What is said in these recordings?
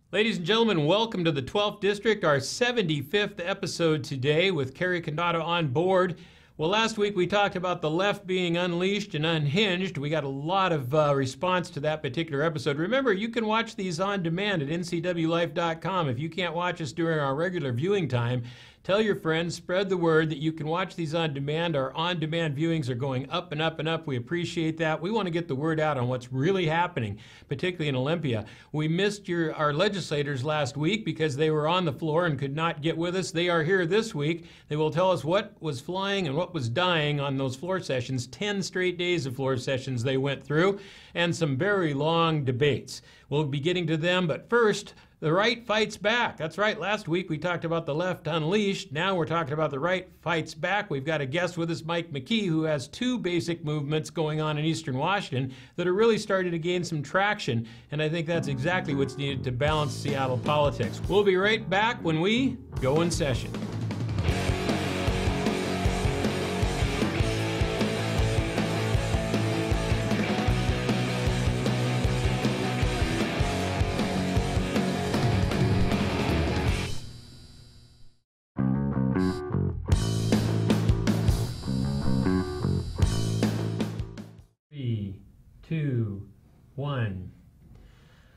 Ladies and gentlemen, welcome to the 12th District, our 75th episode today with Kerry Condado on board. Well, last week we talked about the left being unleashed and unhinged. We got a lot of response to that particular episode. Remember, you can watch these on demand at ncwlife.com. If you can't watch us during our regular viewing time, tell your friends, spread the word that you can watch these on demand. Our on-demand viewings are going up and up and up. We appreciate that. We want to get the word out on what's really happening, particularly in Olympia. We missed our legislators last week because they were on the floor and could not get with us. They are here this week. They will tell us what was flying and what was dying on those floor sessions. 10 straight days of floor sessions they went through, and some very long debates. We'll be getting to them, but first, the right fights back. That's right. Last week we talked about the left unleashed. Now we're talking about the right fights back. We've got a guest with us, Mike McKee, who has two basic movements going on in Eastern Washington that are really starting to gain some traction. And I think that's exactly what's needed to balance Seattle politics. We'll be right back when we go in session.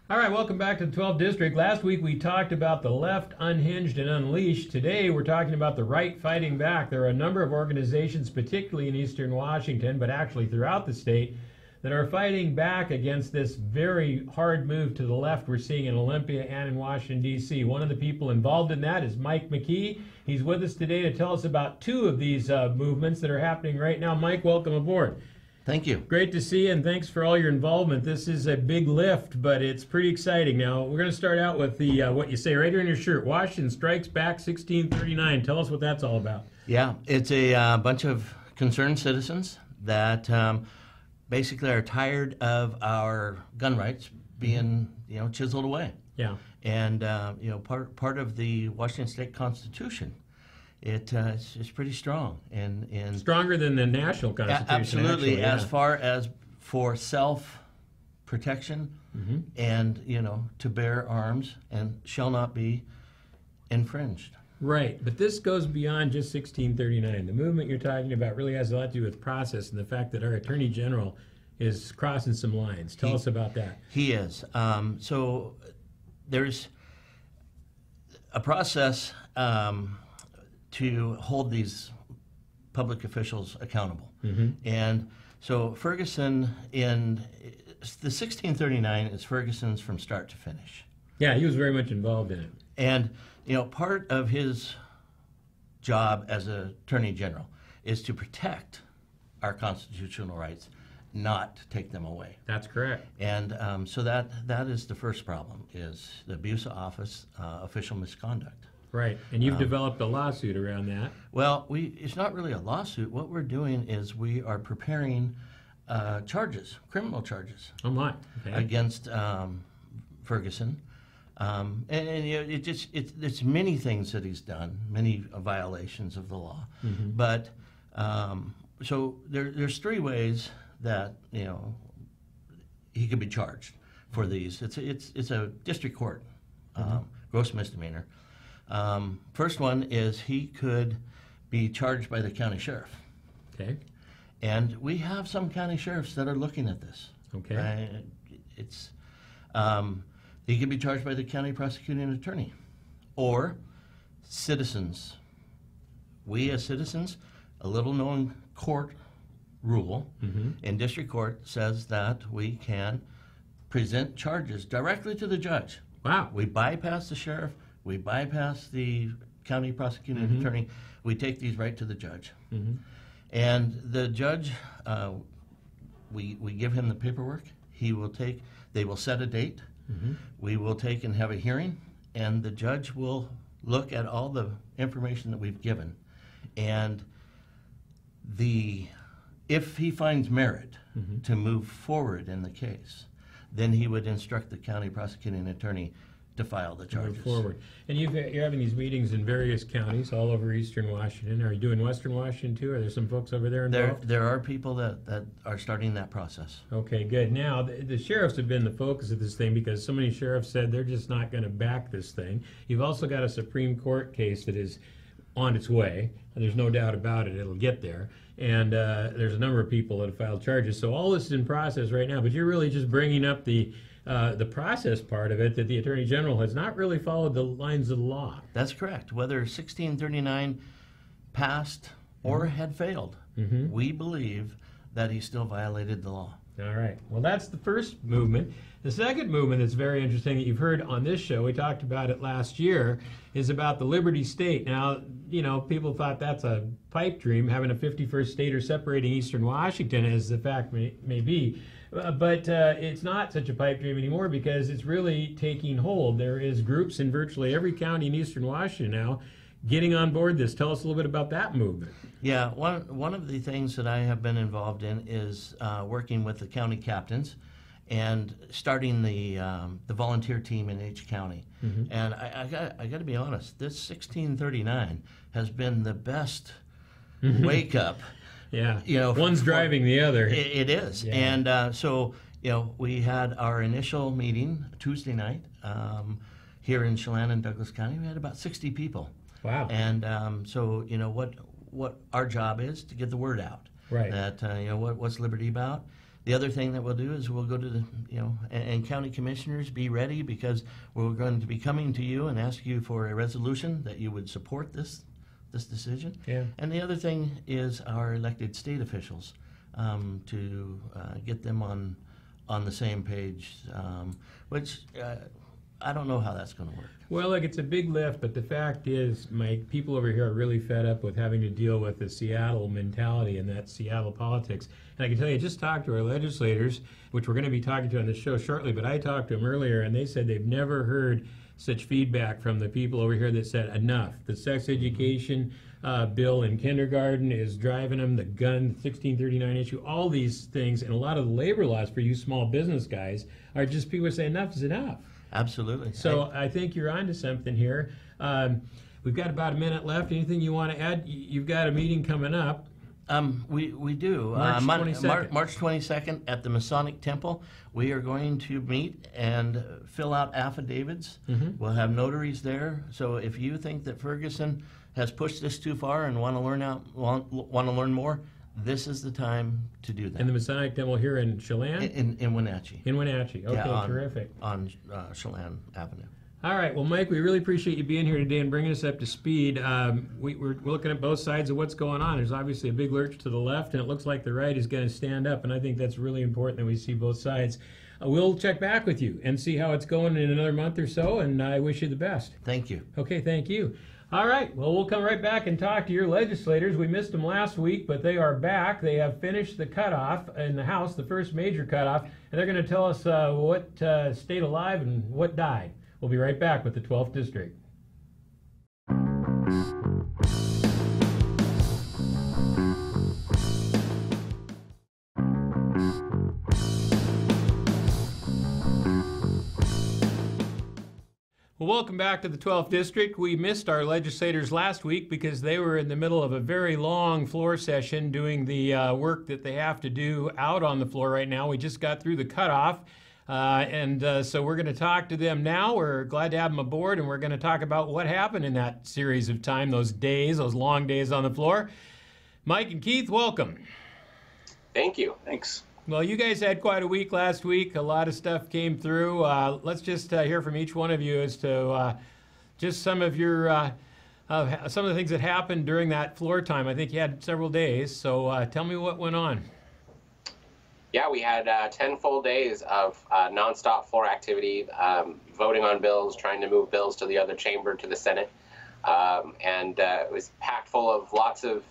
All right, welcome back to the 12th District. Last week we talked about the left unhinged and unleashed. Today we're talking about the right fighting back. There are a number of organizations, particularly in Eastern Washington, but actually throughout the state, that are fighting back against this very hard move to the left we're seeing in Olympia and in Washington, D.C. One of the people involved in that is Mike McKee. He's with us today to tell us about two of these movements that are happening right now. Mike, welcome aboard. Thank you. Great to see you, and thanks for all your involvement. This is a big lift, but it's pretty exciting. Now, we're going to start out with the what you say right here in your shirt, Washington Strikes Back 1639. Tell us what that's all about. Yeah, it's a bunch of concerned citizens that basically are tired of our gun rights being, chiseled away. Yeah. And, part of the Washington State Constitution, it's pretty strong. And stronger than the national Constitution. Absolutely, actually, yeah. as far as for self-protection and, to bear arms and shall not be infringed. Right, but this goes beyond just 1639. The movement you're talking about really has a lot to do with process and the fact that our Attorney General is crossing some lines. Tell us about that. He is. So there's a process to hold these public officials accountable. And so Ferguson, in the 1639 is Ferguson's from start to finish. Yeah, he was very much involved in it. And, part of his job as Attorney General is to protect our constitutional rights, not to take them away. That's correct. And so that is the first problem, is the abuse of office, official misconduct. Right, and you've developed a lawsuit around that. Well, it's not really a lawsuit. What we're doing is we are preparing charges, criminal charges, against Ferguson. It's many things that he's done, many violations of the law. But so there's three ways that he could be charged for these. It's a district court, gross misdemeanor. First one is he could be charged by the county sheriff. Okay. And we have some county sheriffs that are looking at this. Okay. He could be charged by the county prosecuting attorney or citizens. We as citizens, a little known court rule in district court says that we can present charges directly to the judge. Wow. We bypass the sheriff. We bypass the county prosecuting attorney. We take these right to the judge. And the judge, we give him the paperwork. They will set a date. We will take and have a hearing, and the judge will look at all the information that we've given. And if he finds merit to move forward in the case, then he would instruct the county prosecuting attorney to file the Move charges. forward. And you're having these meetings in various counties all over eastern Washington. Are you doing western Washington too? Are there some folks over there involved? There are people that are starting that process. Okay, good. Now, the sheriffs have been the focus of this thing because so many sheriffs said they're just not going to back this thing. You've also got a Supreme Court case that is on its way. There's no doubt about it. It'll get there. And there's a number of people that have filed charges. So all this is in process right now, but you're really just bringing up the process part of it, that the Attorney General has not really followed the lines of the law. That's correct. Whether 1639 passed or had failed, we believe that he still violated the law. All right. Well, that's the first movement. The second movement that's very interesting that you've heard on this show, we talked about it last year, is about the Liberty State. Now, you know, people thought that's a pipe dream, having a 51st stater separating eastern Washington, as the fact may be. But it's not such a pipe dream anymore because it's really taking hold. There is groups in virtually every county in eastern Washington now getting on board this. Tell us a little bit about that movement. Yeah, one of the things that I have been involved in is working with the county captains and starting the volunteer team in each county. And I got to be honest, this 1639 has been the best wake up. Yeah, you know, one's driving the other. It is. Yeah. And so, you know, we had our initial meeting Tuesday night here in Chelan and Douglas County. We had about 60 people. Wow. And so, you know, what our job is to get the word out. Right. That, you know, what's Liberty about. The other thing that we'll do is we'll go to the, you know, and county commissioners, be ready, because we're going to be coming to you and ask you for a resolution that you would support this decision. Yeah. And the other thing is our elected state officials, to get them on the same page, which I don't know how that's going to work. Well, look, it's a big lift, but the fact is, Mike, people over here are really fed up with having to deal with the Seattle mentality and that Seattle politics. And I can tell you, I just talked to our legislators, which we're going to be talking to on this show shortly, but I talked to them earlier, and they said they've never heard such feedback from the people over here that said enough. The sex education bill in kindergarten is driving them, the gun 1639 issue, all these things, and a lot of the labor laws for you small business guys are just people saying enough is enough. Absolutely. So I think you're onto something here. We've got about a minute left. Anything you want to add? You've got a meeting coming up. We do. March 22nd. March 22nd at the Masonic Temple. We are going to meet and fill out affidavits. We'll have notaries there. So if you think that Ferguson has pushed this too far and want to learn more, this is the time to do that. In the Masonic Temple here in Chelan? In Wenatchee. In Wenatchee. Okay, yeah, terrific. On Chelan Avenue. All right. Well, Mike, we really appreciate you being here today and bringing us up to speed. We're looking at both sides of what's going on. There's obviously a big lurch to the left, and it looks like the right is going to stand up, and I think that's really important that we see both sides. We'll check back with you and see how it's going in another month or so, and I wish you the best. Thank you. Okay, thank you. All right, well, we'll come right back and talk to your legislators. We missed them last week, but they are back. They have finished the cutoff in the House, the first major cutoff, and they're going to tell us what stayed alive and what died. We'll be right back with the 12th District. Well, welcome back to the 12th District. We missed our legislators last week because they were in the middle of a very long floor session doing the work that they have to do out on the floor right now. We just got through the cutoff, so we're going to talk to them now. We're glad to have them aboard, and we're going to talk about what happened in that series of time, those days, those long days on the floor. Mike and Keith, welcome. Thank you. Thanks. Well, you guys had quite a week last week. A lot of stuff came through. Let's just hear from each one of you as to just some of your some of the things that happened during that floor time. I think you had several days, so tell me what went on. Yeah, we had 10 full days of nonstop floor activity, voting on bills, trying to move bills to the other chamber, to the Senate, and it was packed full of lots of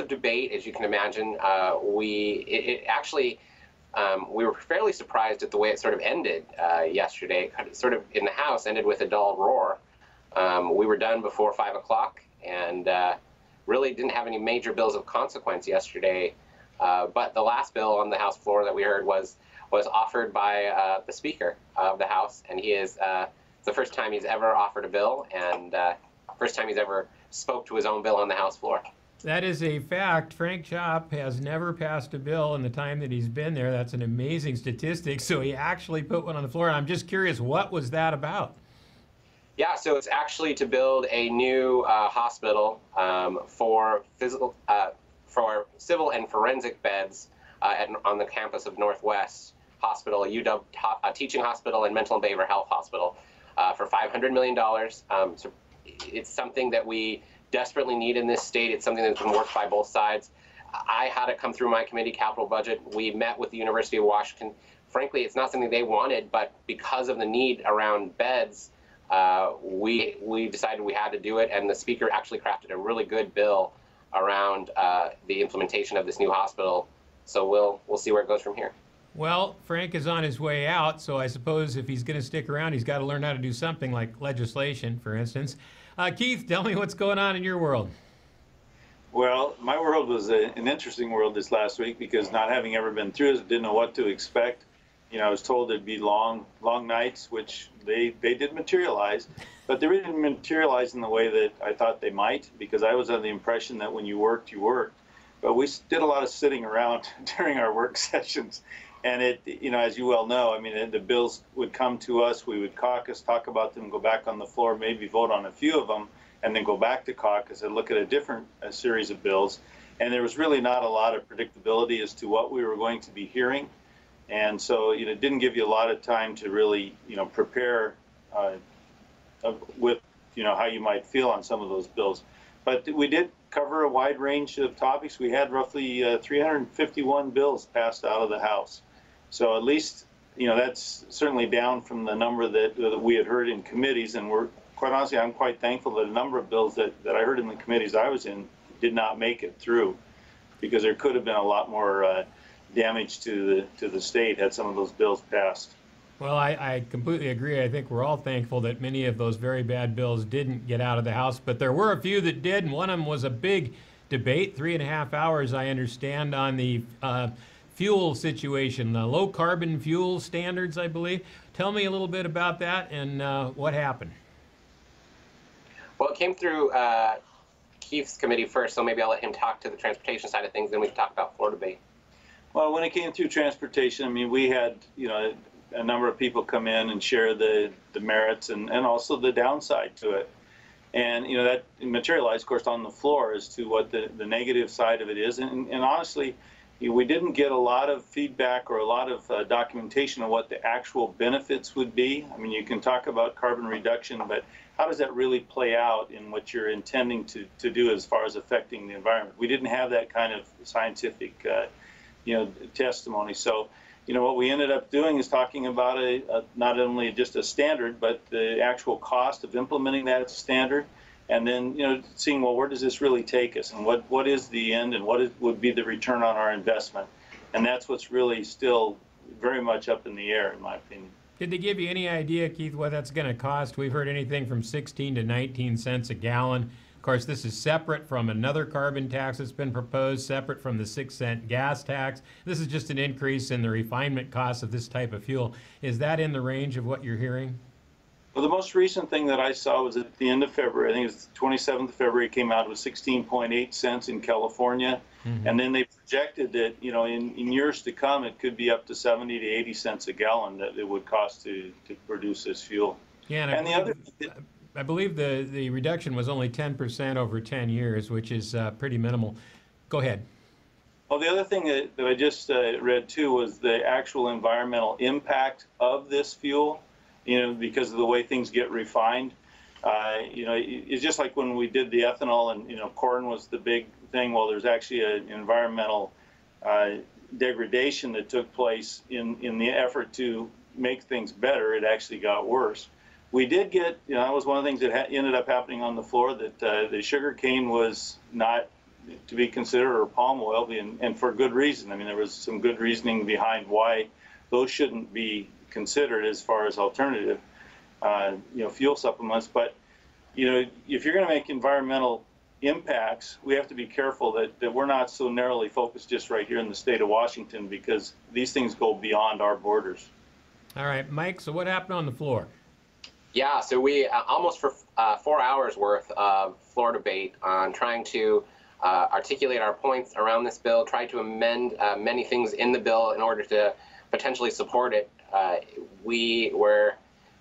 debate, as you can imagine. We were fairly surprised at the way it sort of ended yesterday. It sort of, in the House, ended with a dull roar. We were done before 5 o'clock and really didn't have any major bills of consequence yesterday. But the last bill on the House floor that we heard was offered by the Speaker of the House, and he is It's the first time he's ever offered a bill, and first time he's ever spoke to his own bill on the House floor. That is a fact. Frank Chopp has never passed a bill in the time that he's been there. That's an amazing statistic. So he actually put one on the floor. And I'm just curious, what was that about? Yeah, so it's actually to build a new hospital for civil and forensic beds on the campus of Northwest Hospital, a UW teaching hospital and mental and behavioral health hospital for $500 million. So it's something that we desperately need in this state. It's something that's been worked by both sides. I had it come through my committee, capital budget. We met with the University of Washington. Frankly, it's not something they wanted, but because of the need around beds, we decided we had to do it, and the speaker actually crafted a really good bill around the implementation of this new hospital. So we'll see where it goes from here. Well, Frank is on his way out, so I suppose if he's going to stick around, he's got to learn how to do something like legislation, for instance. Keith, tell me what's going on in your world. Well, my world was an interesting world this last week because not having ever been through it, didn't know what to expect. You know, I was told there'd be long nights, which they did materialize, but they really didn't materialize in the way that I thought they might, because I was under the impression that when you worked, you worked. But we did a lot of sitting around during our work sessions. And it, you know, as you well know, I mean, the bills would come to us, we would caucus, talk about them, go back on the floor, maybe vote on a few of them, and then go back to caucus and look at a different series of bills. And there was really not a lot of predictability as to what we were going to be hearing. And so, you know, it didn't give you a lot of time to really, you know, prepare with, you know, how you might feel on some of those bills. But we did cover a wide range of topics. We had roughly 351 bills passed out of the House. So at least, you know, that's certainly down from the number that we had heard in committees. And we're, quite honestly, I'm quite thankful that a number of bills that I heard in the committees I was in did not make it through, because there could have been a lot more damage to the state had some of those bills passed. Well, I completely agree. I think we're all thankful that many of those very bad bills didn't get out of the House, but there were a few that did, and one of them was a big debate, 3.5 hours, I understand, on the fuel situation, the low carbon fuel standards, I believe. Tell me a little bit about that and what happened. Well, it came through Keith's committee first, so maybe I'll let him talk to the transportation side of things, then we can talk about floor debate. Well, when it came through transportation, I mean, we had, you know, a number of people come in and share the merits and also the downside to it. And, you know, that materialized, of course, on the floor as to what the negative side of it is. And honestly, you know, we didn't get a lot of feedback or a lot of documentation of what the actual benefits would be. I mean, you can talk about carbon reduction, but how does that really play out in what you're intending to do as far as affecting the environment? We didn't have that kind of scientific you know, testimony. So, you know, what we ended up doing is talking about not only just a standard, but the actual cost of implementing that standard, and then, you know, seeing, well, where does this really take us, and what is the end, and would be the return on our investment. And that's what's really still very much up in the air, in my opinion. Did they give you any idea, Keith, what that's going to cost? We've heard anything from 16 to 19 cents a gallon. Of course, this is separate from another carbon tax that's been proposed, separate from the 6-cent gas tax. This is just an increase in the refinement costs of this type of fuel. Is that in the range of what you're hearing? Well, the most recent thing that I saw was at the end of February. I think it was the 27th of February, came out with 16.8 cents in California. Mm-hmm. And then they projected that, you know, in years to come, it could be up to 70 to 80 cents a gallon that it would cost to produce this fuel. Yeah, I believe the reduction was only 10% over 10 years, which is pretty minimal. Go ahead. Well, the other thing that I just read, too, was the actual environmental impact of this fuel, you know, because of the way things get refined. You know, it's just like when we did the ethanol and, you know, corn was the big thing. Well, there's actually an environmental degradation that took place in the effort to make things better. It actually got worse. We did get, you know, that was one of the things that ended up happening on the floor, that the sugar cane was not to be considered, or palm oil, and for good reason. I mean, there was some good reasoning behind why those shouldn't be considered as far as alternative, you know, fuel supplements. But, you know, if you're going to make environmental impacts, we have to be careful that we're not so narrowly focused just right here in the state of Washington, because these things go beyond our borders. All right, Mike, so what happened on the floor? Yeah, so we almost for 4 hours worth of floor debate on trying to articulate our points around this bill, try to amend many things in the bill in order to potentially support it. We were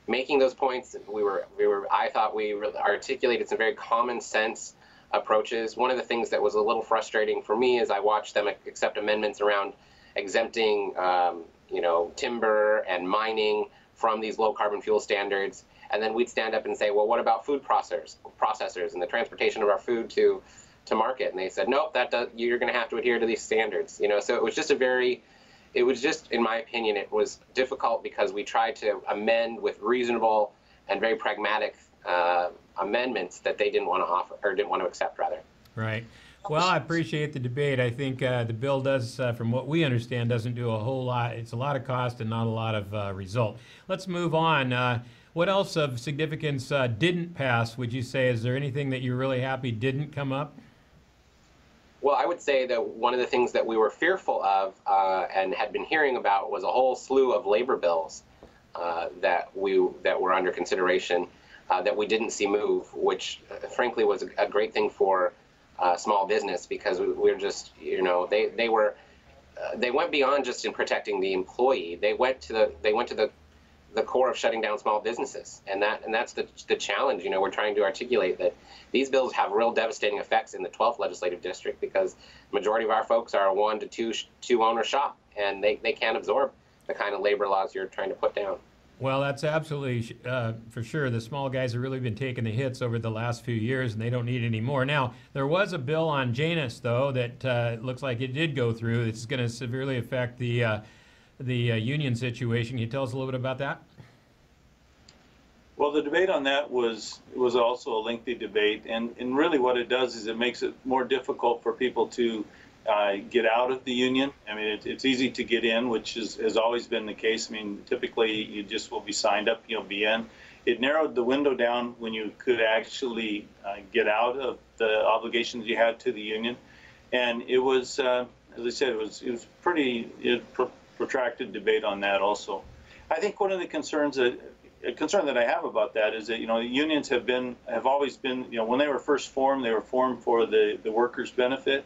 making those points. I thought we articulated some very common sense approaches. One of the things that was a little frustrating for me is I watched them accept amendments around exempting, timber and mining from these low carbon fuel standards. And then we'd stand up and say, well, what about food processors and the transportation of our food to market? And they said, nope, you're going to have to adhere to these standards. So it was just, in my opinion, it was difficult because we tried to amend with reasonable and very pragmatic amendments that they didn't want to offer, or didn't want to accept, rather. Right. Well, I appreciate the debate. I think the bill does, from what we understand, doesn't do a whole lot. It's a lot of cost and not a lot of result. Let's move on. What else of significance didn't pass, would you say? Is there anything that you're really happy didn't come up? Well, I would say that one of the things that we were fearful of and had been hearing about was a whole slew of labor bills that were under consideration that we didn't see move, which frankly was a great thing for small business, because we're just, they went beyond just in protecting the employee. They went to the core of shutting down small businesses, and that's the challenge. We're trying to articulate that these bills have real devastating effects in the 12th legislative district, because the majority of our folks are a 1 to 2 owner shop, and they can't absorb the kind of labor laws you're trying to put down. Well, that's absolutely for sure. The small guys have really been taking the hits over the last few years, and they don't need any more. Now, there was a bill on Janus, though, that looks like it did go through. It's going to severely affect the union situation. Can you tell us a little bit about that? Well, the debate on that was also a lengthy debate, and really what it does is it makes it more difficult for people to get out of the union. I mean, it's easy to get in, which has always been the case. I mean, typically you just will be signed up, you'll be in. It narrowed the window down when you could actually get out of the obligations you had to the union, and it was, as I said, it was pretty protracted debate on that also. I think one of the concerns a concern that I have about that is that, unions have always been, when they were first formed, they were formed for the workers' benefit.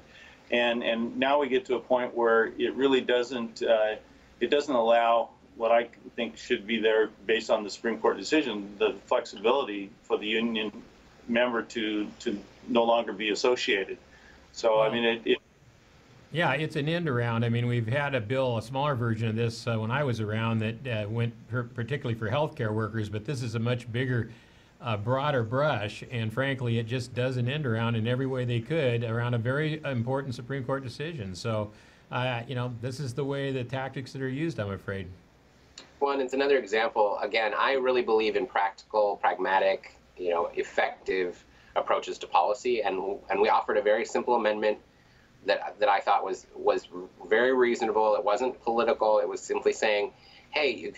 And now we get to a point where it really doesn't allow what I think should be there based on the Supreme Court decision, the flexibility for the union member to no longer be associated. So, I mean, Yeah, it's an end around. I mean, we've had a bill, a smaller version of this when I was around, that went particularly for healthcare workers, but this is a much bigger, broader brush, and frankly, it just does an end around in every way they could around a very important Supreme Court decision. So, this is the way the tactics that are used, I'm afraid. Well, and it's another example. Again, I really believe in practical, pragmatic, effective approaches to policy, and we offered a very simple amendment that I thought was very reasonable. It wasn't political. It was simply saying, hey,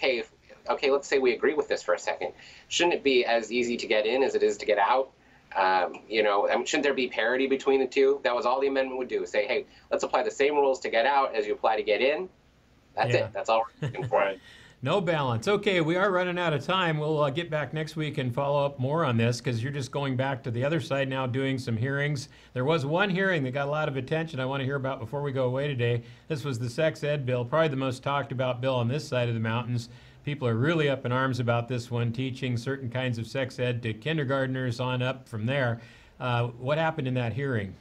okay, let's say we agree with this for a second. Shouldn't it be as easy to get in as it is to get out? Shouldn't there be parity between the two? That was all the amendment would do. Say, hey, let's apply the same rules to get out as you apply to get in. That's it. That's all we're looking for. No balance. Okay, we are running out of time. We'll get back next week and follow up more on this, because you're just going back to the other side now doing some hearings. There was one hearing that got a lot of attention I want to hear about before we go away today. This was the sex ed bill, probably the most talked about bill on this side of the mountains. People are really up in arms about this one, teaching certain kinds of sex ed to kindergartners on up from there. What happened in that hearing?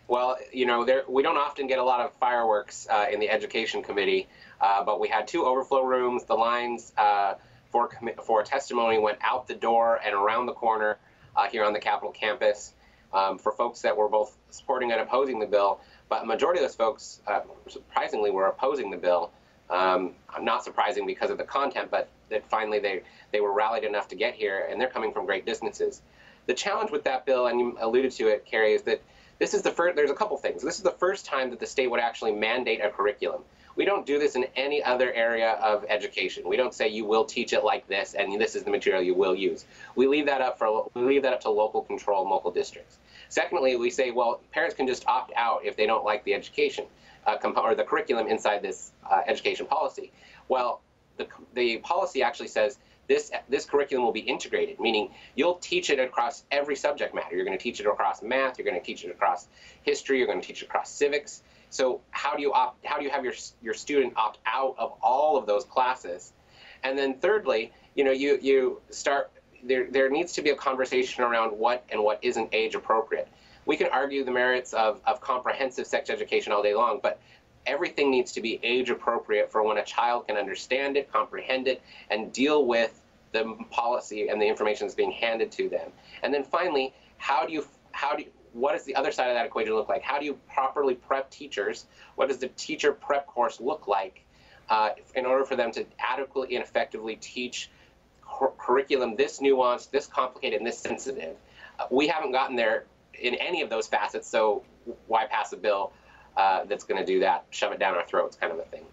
Well, we don't often get a lot of fireworks in the Education Committee, but we had 2 overflow rooms. The lines for testimony went out the door and around the corner here on the Capitol campus for folks that were both supporting and opposing the bill. But a majority of those folks, surprisingly, were opposing the bill. Not surprising because of the content, but that finally they were rallied enough to get here, and they're coming from great distances. The challenge with that bill, and you alluded to it, Carrie, is that this is there's a couple things. This is the first time that the state would actually mandate a curriculum. We don't do this in any other area of education. We don't say you will teach it like this, and this is the material you will use. We leave that up to local control and local districts. Secondly, we say, well, parents can just opt out if they don't like the education or the curriculum inside this education policy. Well, the policy actually says this curriculum will be integrated, meaning you'll teach it across every subject matter. You're going to teach it across math. You're going to teach it across history. You're going to teach it across civics. So how do you have your student opt out of all of those classes? And then thirdly, you start there needs to be a conversation around what isn't age appropriate. We can argue the merits of comprehensive sex education all day long, but everything needs to be age appropriate for when a child can understand it, comprehend it, and deal with the policy and the information that's being handed to them. And then finally, what does the other side of that equation look like? How do you properly prep teachers? What does the teacher prep course look like in order for them to adequately and effectively teach curriculum this nuanced, this complicated, and this sensitive? We haven't gotten there in any of those facets, so why pass a bill that's going to do that, shove it down our throats kind of a thing?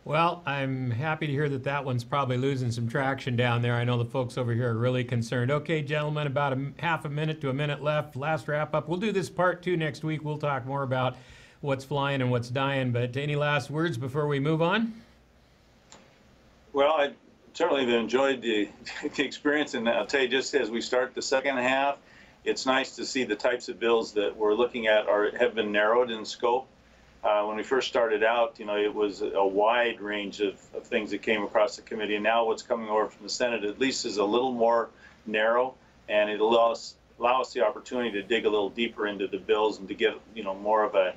Well, I'm happy to hear that one's probably losing some traction down there. I know the folks over here are really concerned. Okay, gentlemen, about half a minute to a minute left. Last wrap up. We'll do this part 2 next week. We'll talk more about what's flying and what's dying. But any last words before we move on? Well, I certainly have enjoyed the experience, and I'll tell you, just as we start the second half, it's nice to see the types of bills that we're looking at have been narrowed in scope. When we first started out, it was a wide range of things that came across the committee, and now what's coming over from the Senate at least is a little more narrow, and it allows us the opportunity to dig a little deeper into the bills and to get more of a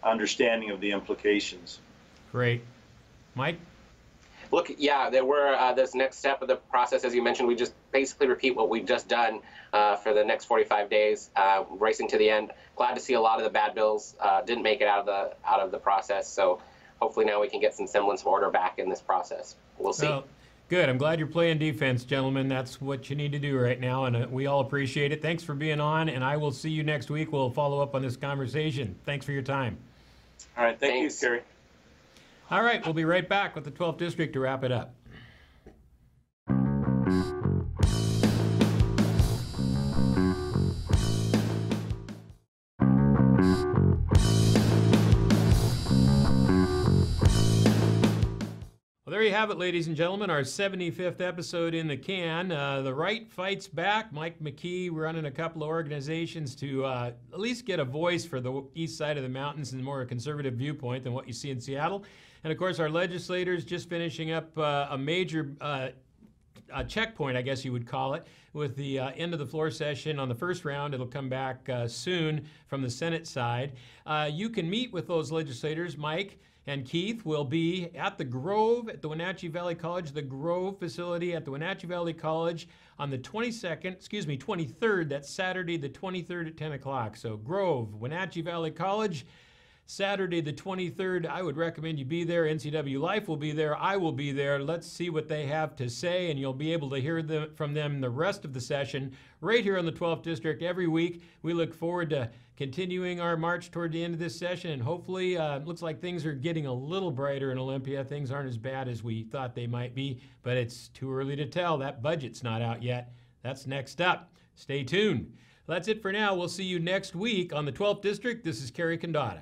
understanding of the implications. Great. Mike? Look, yeah, there were this next step of the process, as you mentioned, we just basically repeat what we've just done for the next 45 days, racing to the end. Glad to see a lot of the bad bills didn't make it out of the process. So hopefully now we can get some semblance of order back in this process. We'll see. Well, good. I'm glad you're playing defense, gentlemen. That's what you need to do right now, and we all appreciate it. Thanks for being on, and I will see you next week. We'll follow up on this conversation. Thanks for your time. All right. Thanks. You, Kerry. All right, we'll be right back with the 12th District to wrap it up. Well, there you have it, ladies and gentlemen, our 75th episode in the can. The right fights back. Mike McKee running a couple of organizations to at least get a voice for the east side of the mountains and more a conservative viewpoint than what you see in Seattle. And of course, our legislators just finishing up a major checkpoint, I guess you would call it, with the end of the floor session on the first round. It'll come back soon from the Senate side. You can meet with those legislators. Mike and Keith will be at the Grove at the Wenatchee Valley College, the Grove facility at the Wenatchee Valley College on the 23rd. That's Saturday the 23rd at 10 o'clock. So Grove, Wenatchee Valley College, Saturday the 23rd. I would recommend you be there. NCW Life will be there. I will be there. Let's see what they have to say, and you'll be able to hear from them the rest of the session right here on the 12th District every week. We look forward to continuing our march toward the end of this session, and hopefully it looks like things are getting a little brighter in Olympia. Things aren't as bad as we thought they might be, but it's too early to tell. That budget's not out yet. That's next up. Stay tuned. That's it for now. We'll see you next week on the 12th District. This is Kerry Condotta.